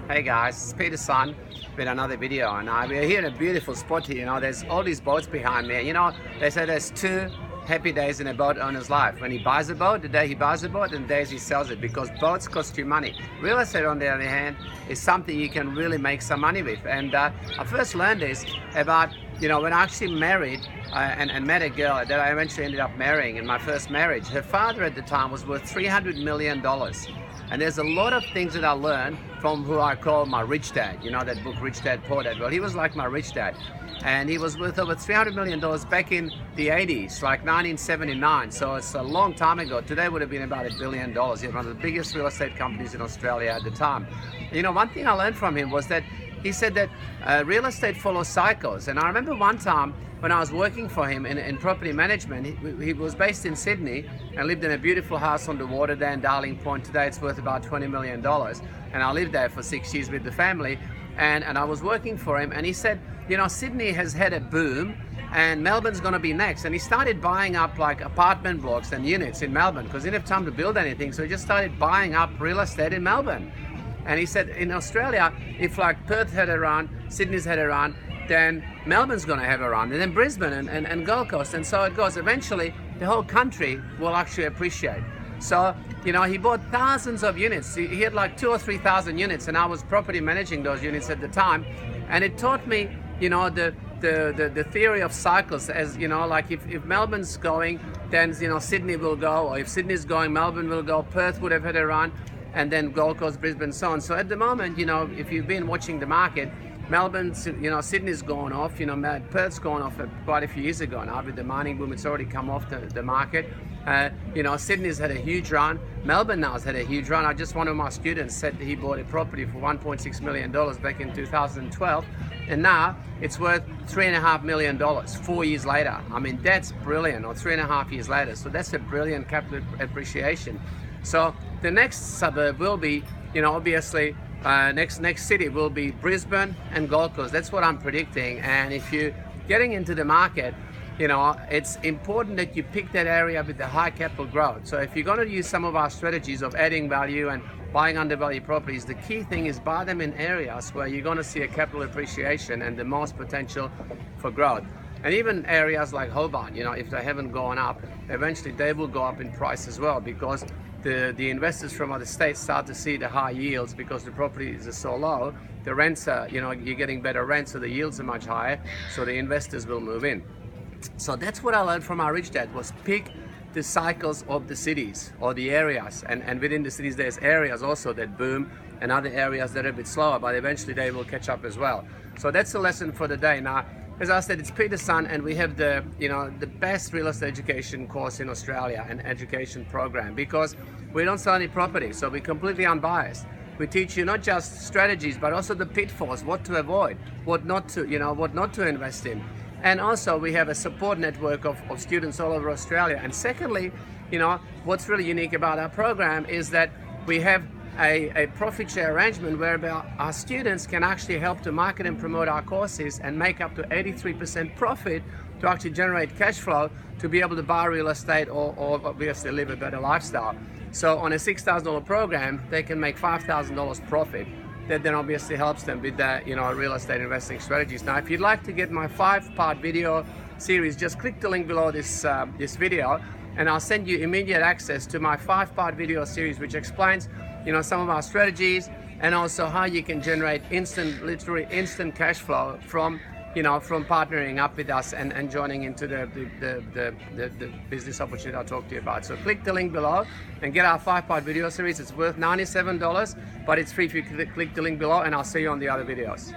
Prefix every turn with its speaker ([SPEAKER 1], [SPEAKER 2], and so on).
[SPEAKER 1] Hey guys, it's Peter Sun with another video, and we're here in a beautiful spot here. There's all these boats behind me. They say there's two happy days in a boat owner's life: when he buys a boat, the day he buys a boat, and the days he sells it, because boats cost you money. Real estate, on the other hand, is something you can really make some money with. And I first learned this about when I actually married and met a girl that I eventually ended up marrying in my first marriage. Her father at the time was worth $300 million. And there's a lot of things that I learned from who I call my rich dad. That book, Rich Dad, Poor Dad? Well, he was like my rich dad. And he was worth over $300 million back in the 80s, like 1979. So it's a long time ago. Today would have been about $1 billion. He was one of the biggest real estate companies in Australia at the time. One thing I learned from him was that he said that real estate follows cycles. And I remember one time when I was working for him in property management. He was based in Sydney and lived in a beautiful house on the water there in Darling Point. Today it's worth about $20 million. And I lived there for 6 years with the family. And I was working for him, and he said, Sydney has had a boom and Melbourne's going to be next. And he started buying up like apartment blocks and units in Melbourne because he didn't have time to build anything. So he just started buying up real estate in Melbourne. And he said in Australia, if like Perth had a run, Sydney's had a run, then Melbourne's going to have a run, and then Brisbane and Gold Coast, and so it goes. Eventually, the whole country will actually appreciate. So, he bought thousands of units. He had like 2,000 or 3,000 units, and I was property managing those units at the time. And it taught me, the theory of cycles, as like if Melbourne's going, then Sydney will go, or if Sydney's going, Melbourne will go. Perth would have had a run, and then Gold Coast, Brisbane, so on. So at the moment, if you've been watching the market, Melbourne, Sydney's gone off, Perth's gone off quite a few years ago now. With the mining boom, it's already come off the market. Sydney's had a huge run. Melbourne now has had a huge run. One of my students said that he bought a property for $1.6 million back in 2012, and now it's worth $3.5 million 4 years later. I mean, that's brilliant, or 3.5 years later. So that's a brilliant capital appreciation. So the next suburb will be, obviously, next city will be Brisbane and Gold Coast. That's what I'm predicting. And if you're getting into the market, it's important that you pick that area with the high capital growth. So if you're going to use some of our strategies of adding value and buying undervalued properties, the key thing is buy them in areas where you're going to see a capital appreciation and the most potential for growth. And even areas like Hobart, if they haven't gone up, eventually they will go up in price as well, because the investors from other states start to see the high yields because the properties are so low. The rents are, you're getting better rents, so the yields are much higher, so the investors will move in. So that's what I learned from our rich dad, was pick the cycles of the cities or the areas, and within the cities there's areas also that boom and other areas that are a bit slower, but eventually they will catch up as well. So that's the lesson for the day. Now, as I said, it's Peter Sun, and we have the best real estate education course in Australia, an education program, because we don't sell any property, so we're completely unbiased. We teach you not just strategies, but also the pitfalls, what to avoid, what not to invest in. And also we have a support network of students all over Australia. And secondly, what's really unique about our program is that we have a profit share arrangement whereby our students can actually help to market and promote our courses and make up to 83% profit to actually generate cash flow to be able to buy real estate or obviously live a better lifestyle. So on a $6,000 program, they can make $5,000 profit. That then obviously helps them with the real estate investing strategies. Now, if you'd like to get my 5-part video series, just click the link below this video, and I'll send you immediate access to my 5-part video series, which explains some of our strategies and also how you can generate literally instant cash flow from partnering up with us and joining into the business opportunity I'll talk to you about. So click the link below and get our 5-part video series. It's worth $97, but it's free if you click the link below, and I'll see you on the other videos.